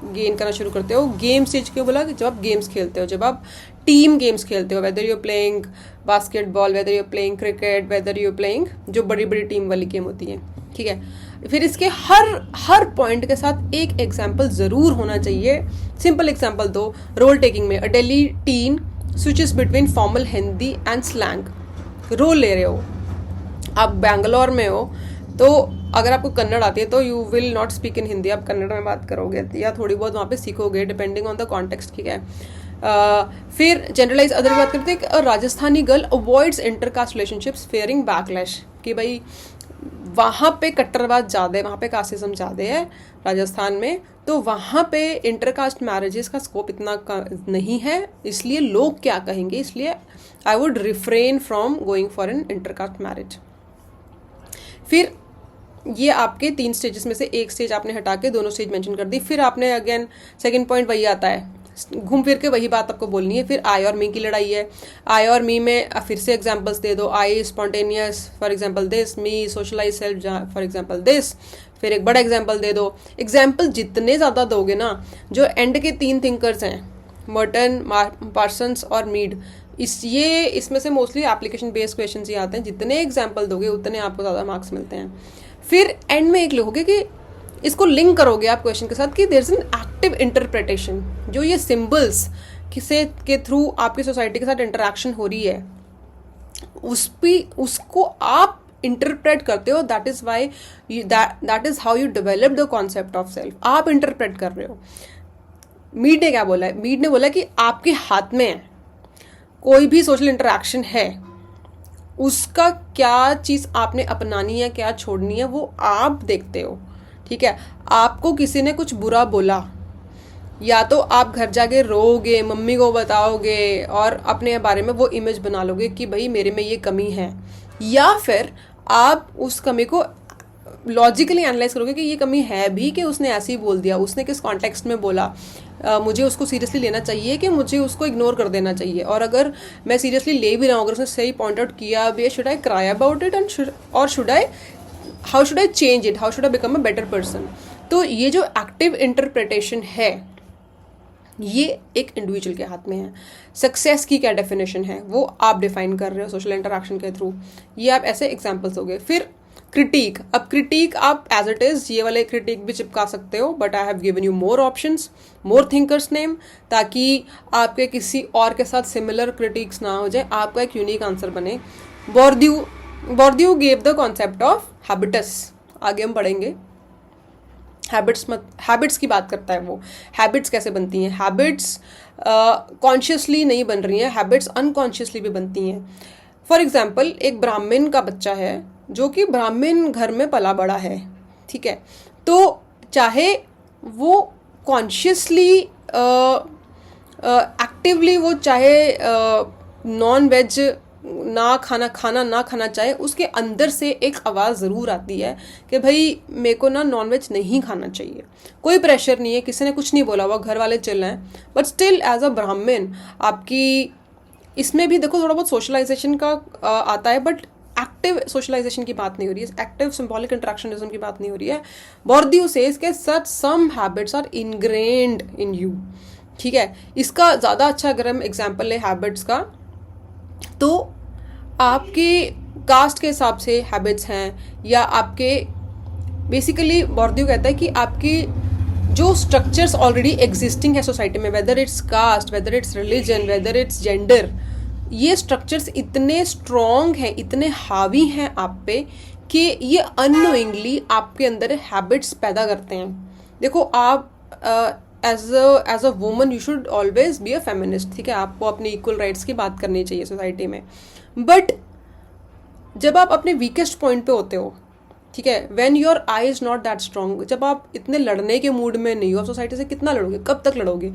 गेन करना शुरू करते हो। गेम स्टेज क्यों बोला? जब आप गेम्स खेलते हो, जब आप टीम गेम्स खेलते हो, whether you playing basketball, whether you playing cricket, whether you playing जो बड़ी बड़ी टीम वाली गेम होती है। ठीक है, फिर इसके हर पॉइंट के साथ एक एग्जाम्पल ज़रूर होना चाहिए। सिंपल एग्जाम्पल दो। रोल टेकिंग में a Delhi teen switches between formal Hindi and slang, role ले रहे हो, आप बैंगलोर में हो तो अगर आपको कन्नड़ आती है तो you will not speak in Hindi, आप कन्नड़ में बात करोगे या थोड़ी बहुत वहाँ पे सीखोगे डिपेंडिंग ऑन द कॉन्टेक्स्ट, ठीक है। फिर जनरलाइज अदर बात करते हैं, Rajasthani girl avoids intercaste relationships fearing backlash, कि भाई वहाँ पे कट्टरवाद ज़्यादा है, वहाँ पे कास्टिज्म ज़्यादा है राजस्थान में, तो वहाँ पे इंटरकास्ट मैरिजेस का स्कोप इतना नहीं है, इसलिए लोग क्या कहेंगे, इसलिए I would refrain from going for an intercaste marriage. फिर ये आपके 3 स्टेजेस में से एक स्टेज आपने हटा के दोनों स्टेज मेंशन कर दी। फिर आपने अगेन सेकंड पॉइंट वही आता है, घूम फिर के वही बात आपको बोलनी है। फिर आई और मी की लड़ाई है, आई और मी में फिर से एग्जांपल्स दे दो, I spontaneous for example this, me socialize self for example this, फिर एक बड़ा एग्जांपल दे दो। एग्जांपल जितने ज़्यादा दोगे ना, जो एंड के 3 थिंकर्स हैं मर्टन, पार्सन्स और मीड, इसमें से मोस्टली एप्लीकेशन बेस्ड क्वेश्चन ही आते हैं, जितने एग्जाम्पल दोगे उतने आपको ज़्यादा मार्क्स मिलते हैं। फिर एंड में एक लिखोगे कि इसको लिंक करोगे आप क्वेश्चन के साथ कि there is an active interpretation, जो ये सिंबल्स के थ्रू आपकी सोसाइटी के साथ इंटरेक्शन हो रही है उसको आप इंटरप्रेट करते हो, that is why that is how you develop the concept of self, आप इंटरप्रेट कर रहे हो। मीड ने क्या बोला है, मीड ने बोला कि आपके हाथ में है, कोई भी सोशल इंटरेक्शन है उसका क्या चीज़ आपने अपनानी है क्या छोड़नी है वो आप देखते हो, ठीक है। आपको किसी ने कुछ बुरा बोला, या तो आप घर जाके रोओगे, मम्मी को बताओगे और अपने बारे में वो इमेज बना लोगे कि भाई मेरे में ये कमी है, या फिर आप उस कमी को लॉजिकली एनालाइज करोगे कि ये कमी है भी कि उसने ऐसे ही बोल दिया, उसने किस कॉन्टेक्स्ट में बोला, मुझे उसको सीरियसली लेना चाहिए कि मुझे उसको इग्नोर कर देना चाहिए, और अगर मैं सीरियसली ले भी रहा हूँ, अगर उसने सही पॉइंट आउट किया भी, should I cry about it and और how should I change it, how should I become a better person. तो ये जो एक्टिव इंटरप्रिटेशन है ये एक इंडिविजुअल के हाथ में है। सक्सेस की क्या डेफिनेशन है वो आप डिफाइन कर रहे हो सोशल इंटरेक्शन के थ्रू, ये आप ऐसे एग्जाम्पल्स हो गए। फिर क्रिटिक, अब क्रिटिक आप एज इट इज ये वाले क्रिटिक भी चिपका सकते हो, but I have given you more options, more thinkers name, ताकि आपके किसी और के साथ सिमिलर क्रिटिक्स ना हो जाए, आपका एक यूनिक आंसर बने। बोर्दियू gave the concept of habits, आगे हम पढ़ेंगे। हैबिट्स की बात करता है वो, हैबिट्स कैसे बनती हैं, हैबिट्स कॉन्शियसली नहीं बन रही हैं, हैबिट्स अनकॉन्शियसली भी बनती हैं। फॉर एग्जाम्पल एक ब्राह्मण का बच्चा है जो कि ब्राह्मण घर में पला बड़ा है, ठीक है, तो चाहे वो कॉन्शियसली एक्टिवली वो चाहे नॉन वेज खाना ना चाहे, उसके अंदर से एक आवाज़ ज़रूर आती है कि भाई मेरे को ना नॉनवेज नहीं खाना चाहिए। कोई प्रेशर नहीं है, किसी ने कुछ नहीं बोला हुआ, घर वाले चिल हैं, बट स्टिल एज अ ब्राह्मण आपकी इसमें भी देखो थोड़ा बहुत सोशलाइजेशन का आता है, बट एक्टिव सोशलाइजेशन की बात नहीं हो रही है, एक्टिव सिंबॉलिक इंटरेक्शनिज्म की बात नहीं हो रही है। बोर्दियू सेज के such some habits are ingrained in you, ठीक है। इसका ज़्यादा अच्छा अगर हम एग्जाम्पल ले हैबिट्स का, तो आपके कास्ट के हिसाब से हैबिट्स हैं, या आपके बेसिकली बोर्दियू कहता है कि आपकी जो स्ट्रक्चर्स ऑलरेडी एग्जिस्टिंग है सोसाइटी में, whether it's caste, whether it's religion, whether it's gender, ये स्ट्रक्चर्स इतने स्ट्रॉन्ग हैं, इतने हावी हैं आप पे कि ये अननोइंगली आपके अंदर हैबिट्स पैदा करते हैं। देखो आप as a woman you should always be a feminist, ठीक है, आपको अपने इक्वल राइट्स की बात करनी चाहिए सोसाइटी में, बट जब आप अपने वीकेस्ट पॉइंट पे होते हो, ठीक है, when your I is not that strong, जब आप इतने लड़ने के मूड में नहीं हो, सोसाइटी से कितना लड़ोगे, कब तक लड़ोगे,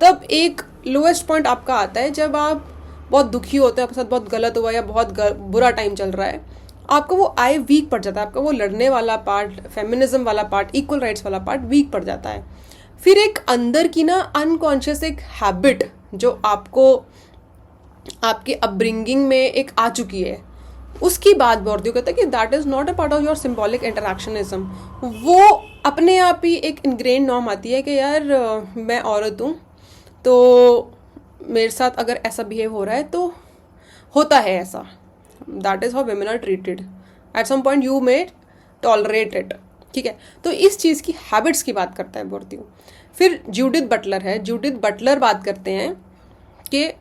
तब एक लोएस्ट पॉइंट आपका आता है जब आप बहुत दुखी होते हैं, आपके साथ बहुत गलत हुआ या बहुत बुरा टाइम चल रहा है, आपका वो आई वीक पड़ जाता है, आपका वो लड़ने वाला पार्ट, फेमिनिज्म वाला पार्ट, इक्वल राइट्स वाला पार्ट वीक पड़ जाता है। फिर एक अंदर की ना अनकॉन्शियस एक हैबिट जो आपको आपके अपब्रिंगिंग में एक आ चुकी है, उसकी बात बोर्दियू कहता है कि that is not a part of your symbolic interactionism. वो अपने आप ही एक इनग्रेन नॉर्म आती है कि यार मैं औरत हूँ तो मेरे साथ अगर ऐसा बिहेव हो रहा है तो होता है ऐसा, that is how women are treated, at some point you may tolerate it, ठीक है। तो इस चीज़ की हैबिट्स की बात करता है बोर्दियू। फिर जूडिथ बटलर है, जूडिथ बटलर बात करते हैं कि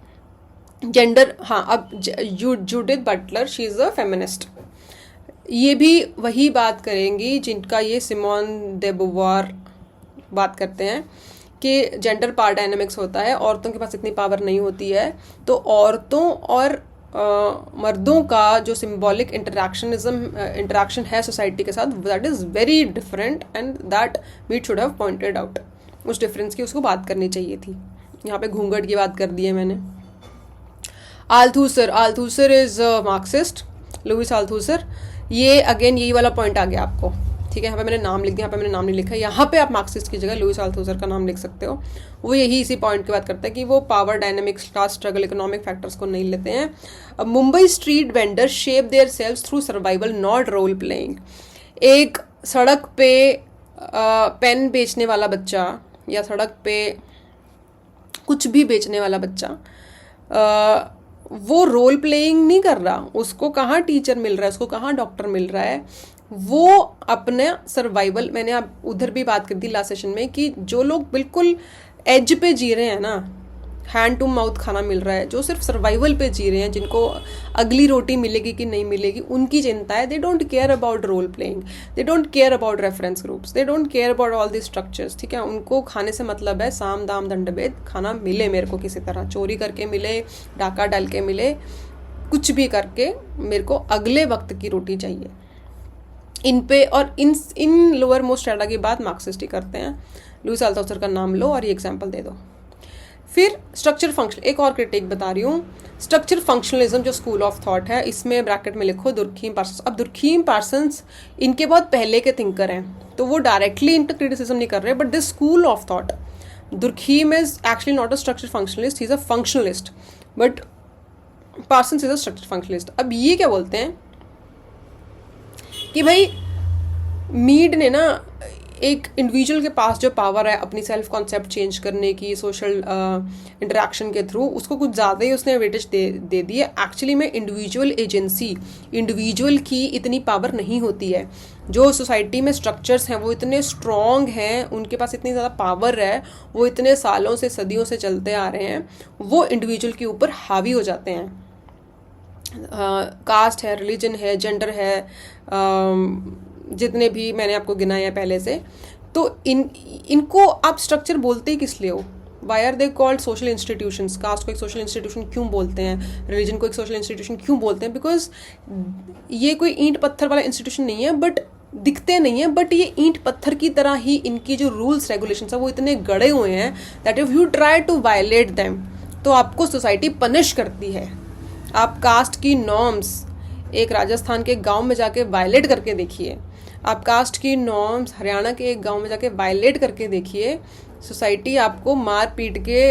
जेंडर, हाँ अब Judith Butler she is a feminist, ये भी वही बात करेंगी जिनका ये सिमोन दे बुवार बात करते हैं कि जेंडर पावर डायनामिक्स होता है, औरतों के पास इतनी पावर नहीं होती है, तो औरतों और मर्दों का जो सिंबॉलिक इंटरेक्शन है सोसाइटी के साथ, that is very different and that we should have pointed out. उस डिफरेंस की उसको बात करनी चाहिए थी। यहाँ पे घूंघट की बात कर दी है मैंने। आल्थूसर इज मार्क्सिस्ट, लुइस आल्थूसर। ये अगेन यही वाला पॉइंट आ गया आपको, ठीक है। यहाँ पे मैंने नाम लिख दिया, यहाँ पे मैंने नाम नहीं लिखा। यहाँ पे आप मार्क्सिस्ट की जगह लुइस आल्थूसर का नाम लिख सकते हो। वो यही इसी पॉइंट की बात करता है कि वो power dynamics, class struggle, economic factors को नहीं लेते हैं। Mumbai street vendor shape there selves through survival not role playing. एक सड़क पे पेन बेचने वाला बच्चा या सड़क पे कुछ भी बेचने वाला बच्चा वो रोल प्लेइंग नहीं कर रहा। उसको कहाँ टीचर मिल रहा है, उसको कहाँ डॉक्टर मिल रहा है। वो अपने सर्वाइवल, मैंने आप उधर भी बात कर दी लास्ट सेशन में कि जो लोग बिल्कुल एज पे जी रहे हैं ना, हैंड टू माउथ खाना मिल रहा है, जो सिर्फ सर्वाइवल पे जी रहे हैं, जिनको अगली रोटी मिलेगी कि नहीं मिलेगी उनकी चिंता है। They don't care about role playing, they don't care about reference groups, they don't care about all the structures, ठीक है। उनको खाने से मतलब है साम दाम दंड भेद, खाना मिले मेरे को किसी तरह, चोरी करके मिले, डाका डाल के मिले, कुछ भी करके मेरे को अगले वक्त की रोटी चाहिए। इन पे और इन लोअर मोस्ट स्ट्रेटा की बात मार्क्सिस्ट ही करते हैं। लुइस आल्थूसर का नाम लो और ये एग्जाम्पल दे दो। फिर स्ट्रक्चर फंक्शन, एक और क्रिटिक बता रही हूँ। स्ट्रक्चर फंक्शनलिज्म जो स्कूल ऑफ थॉट है, इसमें ब्रैकेट में लिखो दुर्खीम पार्सन्स। अब दुर्खीम पार्सन्स इनके बहुत पहले के थिंकर हैं, तो वो डायरेक्टली इनका क्रिटिसिज्म नहीं कर रहे, but this school of thought, Durkheim is actually not a structure functionalist, he is a functionalist, but Parsons is a structure functionalist. अब ये क्या बोलते हैं कि भाई मीड ने ना एक इंडिविजुअल के पास जो पावर है अपनी सेल्फ कॉन्सेप्ट चेंज करने की सोशल इंटरेक्शन के थ्रू, उसको कुछ ज़्यादा ही उसने वेटेज दे दी है। एक्चुअली में इंडिविजुअल एजेंसी, इंडिविजुअल की इतनी पावर नहीं होती है। जो सोसाइटी में स्ट्रक्चर्स हैं वो इतने स्ट्रॉन्ग हैं, उनके पास इतनी ज़्यादा पावर है, वो इतने सालों से सदियों से चलते आ रहे हैं, वो इंडिविजुअल के ऊपर हावी हो जाते हैं। कास्ट है, रिलीजन है, जेंडर है, जितने भी मैंने आपको गिनाए हैं पहले से, तो इनको आप स्ट्रक्चर बोलते ही किस लिए हो? Why are they called social institutions? Caste को एक सोशल इंस्टीट्यूशन क्यों बोलते हैं, रिलीजन को एक सोशल इंस्टीट्यूशन क्यों बोलते हैं? बिकॉज ये कोई ईंट पत्थर वाला इंस्टीट्यूशन नहीं है, बट दिखते नहीं है, बट ये ईंट पत्थर की तरह ही इनकी जो रूल्स रेगुलेशंस है वो इतने गड़े हुए हैं that if you try to violate them तो आपको सोसाइटी पनिश करती है। आप कास्ट की नॉर्म्स एक राजस्थान के गांव में जाके वायलेट करके देखिए, आप कास्ट की नॉर्म्स हरियाणा के एक गांव में जाके वायलेट करके देखिए, सोसाइटी आपको मार पीट के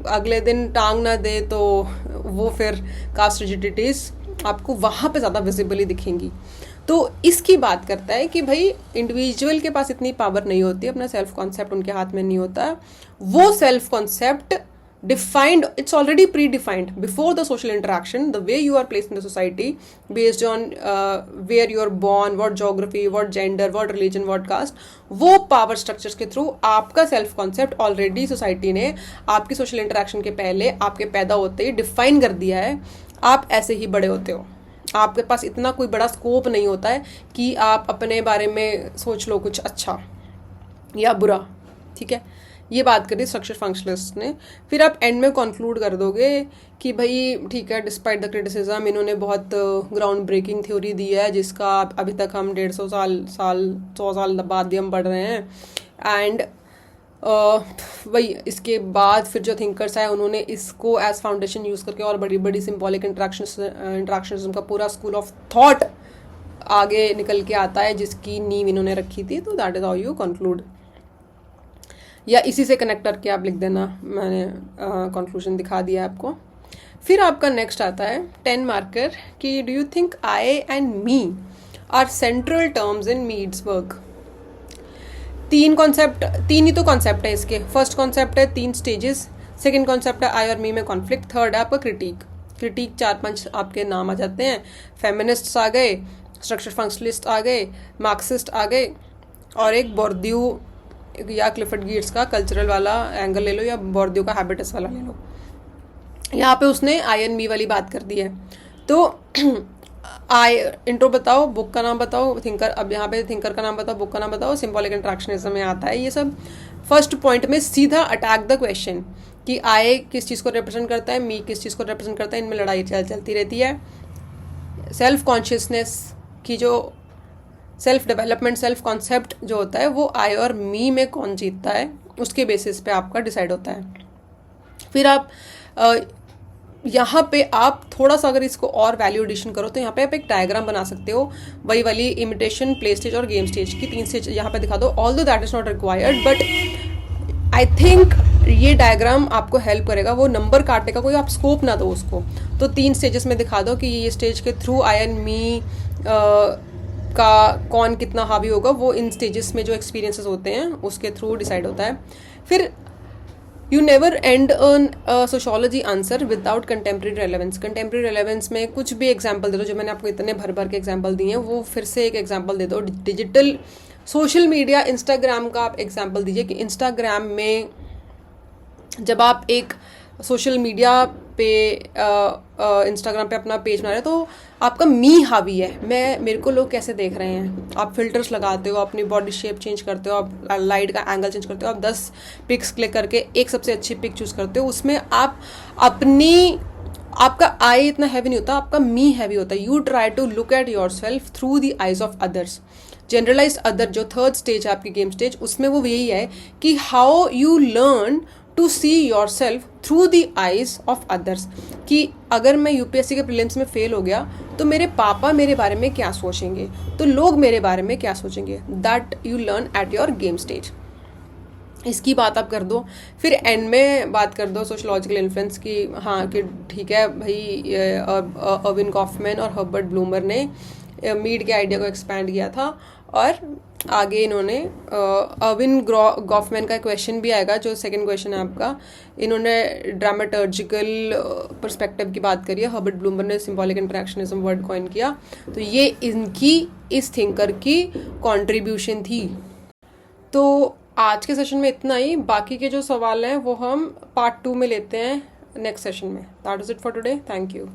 अगले दिन टांग ना दे तो वो फिर कास्ट रिजिडिटीज आपको वहाँ पे ज़्यादा विजिबली दिखेंगी। तो इसकी बात करता है कि भाई इंडिविजुअल के पास इतनी पावर नहीं होती, अपना सेल्फ कॉन्सेप्ट उनके हाथ में नहीं होता। वो self concept defined, it's already predefined before the social interaction, the way you are placed in the society based on where you are born, what geography, what gender, what religion, what caste, वो power structures के थ्रू आपका self concept already society ने आपकी social interaction के पहले आपके पैदा होते ही define कर दिया है। आप ऐसे ही बड़े होते हो, आपके पास इतना कोई बड़ा स्कोप नहीं होता है कि आप अपने बारे में सोच लो कुछ अच्छा या बुरा, ठीक है। ये बात करी स्ट्रक्चर फंक्शनलिस्ट ने। फिर आप एंड में कंक्लूड कर दोगे कि भाई ठीक है, डिस्पाइट द क्रिटिसिज्म इन्होंने बहुत ग्राउंड ब्रेकिंग थ्योरी दी है जिसका अभी तक हम 100 साल बाद भी हम पढ़ रहे हैं। एंड वही इसके बाद फिर जो थिंकर्स आए उन्होंने इसको एज फाउंडेशन यूज़ करके और बड़ी बड़ी सिम्बॉलिक इंट्रैक्शनिज्म का पूरा स्कूल ऑफ थॉट आगे निकल के आता है जिसकी नींव इन्होंने रखी थी। तो that is how you conclude, या इसी से कनेक्ट करके आप लिख देना, मैंने कंक्लूजन दिखा दिया आपको। फिर आपका नेक्स्ट आता है 10 मार्कर कि do you think I and me are central terms in Mead's work. तीन ही तो कॉन्सेप्ट है इसके। फर्स्ट कॉन्सेप्ट है 3 स्टेजेस, सेकेंड कॉन्सेप्ट है आई और मी में कॉन्फ्लिक्ट, थर्ड है आपका क्रिटिक 4-5 आपके नाम आ जाते हैं। फेमिनिस्ट्स आ गए, स्ट्रक्चर फंक्शनलिस्ट आ गए, मार्क्सिस्ट आ गए, और एक बोर्दियू या क्लिफर्ड गिट्स का कल्चरल वाला एंगल ले लो या बोर्दियू का हैबिटस वाला ले लो। यहाँ पे उसने आई एंड मी वाली बात कर दी है। तो आई इंट्रो बताओ, बुक का नाम बताओ, थिंकर, अब यहाँ पे थिंकर का नाम बताओ, बुक का नाम बताओ, सिंबॉलिक इंट्रैक्शनिज्म में आता है ये सब। फर्स्ट पॉइंट में सीधा अटैक द क्वेश्चन कि आई किस चीज़ को रिप्रेजेंट करता है, मी किस चीज़ को रिप्रेजेंट करता है, इनमें लड़ाई चलती रहती है। सेल्फ कॉन्शियसनेस की जो सेल्फ डेवलपमेंट, सेल्फ कॉन्सेप्ट जो होता है वो आई और मी में कौन जीतता है उसके बेसिस पे आपका डिसाइड होता है। फिर आप यहाँ पे आप थोड़ा सा अगर इसको और वैल्यू एडिशन करो तो यहाँ पे आप एक डायग्राम बना सकते हो, वही वाली इमिटेशन, प्ले स्टेज और गेम स्टेज की 3 स्टेज यहाँ पे दिखा दो। Although that is not required, but I think ये डायग्राम आपको हेल्प करेगा। वो नंबर काटने का कोई आप स्कोप ना दो उसको, तो 3 स्टेजेस में दिखा दो कि ये स्टेज के थ्रू आई एंड मी का कौन कितना हावी होगा, वो इन स्टेजेस में जो एक्सपीरियंसेस होते हैं उसके थ्रू डिसाइड होता है। फिर you never end an sociology answer without contemporary relevance. Contemporary relevance में कुछ भी एग्जाम्पल दे दो, जो मैंने आपको इतने भर भर के एग्जाम्पल दिए हैं वो फिर से एक एग्जाम्पल दे दो। डिजिटल सोशल मीडिया, इंस्टाग्राम का आप एग्जाम्पल दीजिए कि इंस्टाग्राम में जब आप एक सोशल मीडिया पे इंस्टाग्राम पे अपना पेज बना रहे हो तो आपका मी हावी है, मेरे को लोग कैसे देख रहे हैं। आप फिल्टर्स लगाते हो, अपनी बॉडी शेप चेंज करते हो, आप लाइट का एंगल चेंज करते हो, आप 10 पिक्स क्लिक करके एक सबसे अच्छी पिक चूज करते हो। उसमें आप अपनी, आपका आई इतना हैवी नहीं होता, आपका मी हैवी होता है। You try to look at your self through the eyes of others. Generalized other जो थर्ड स्टेज है आपकी गेम स्टेज, उसमें वो यही है कि how you learn to see your self through the eyes of others. कि अगर मैं यूपीएससी के प्रीलिम्स में फेल हो गया तो मेरे पापा मेरे बारे में क्या सोचेंगे, तो लोग मेरे बारे में क्या सोचेंगे। That you learn at your game stage. इसकी बात आप कर दो। फिर एंड में बात कर दो सोशोलॉजिकल इन्फ्लुएंस की, हाँ कि ठीक है भाई, अर्विन गॉफमैन और हर्बर्ट ब्लूमर ने मीड के आइडिया को एक्सपैंड किया था। और आगे इन्होंने अर्विन गॉफमैन का क्वेश्चन भी आएगा जो सेकंड क्वेश्चन है आपका, इन्होंने ड्रामेटर्जिकल पर्सपेक्टिव की बात करी है, हर्बर्ट ब्लूमर ने सिंबॉलिक इंटरेक्शनिज्म वर्ड कॉइन किया। तो ये इनकी इस थिंकर की कंट्रीब्यूशन थी। तो आज के सेशन में इतना ही, बाकी के जो सवाल हैं वो हम पार्ट 2 में लेते हैं नेक्स्ट सेशन में। That is it for today, thank you.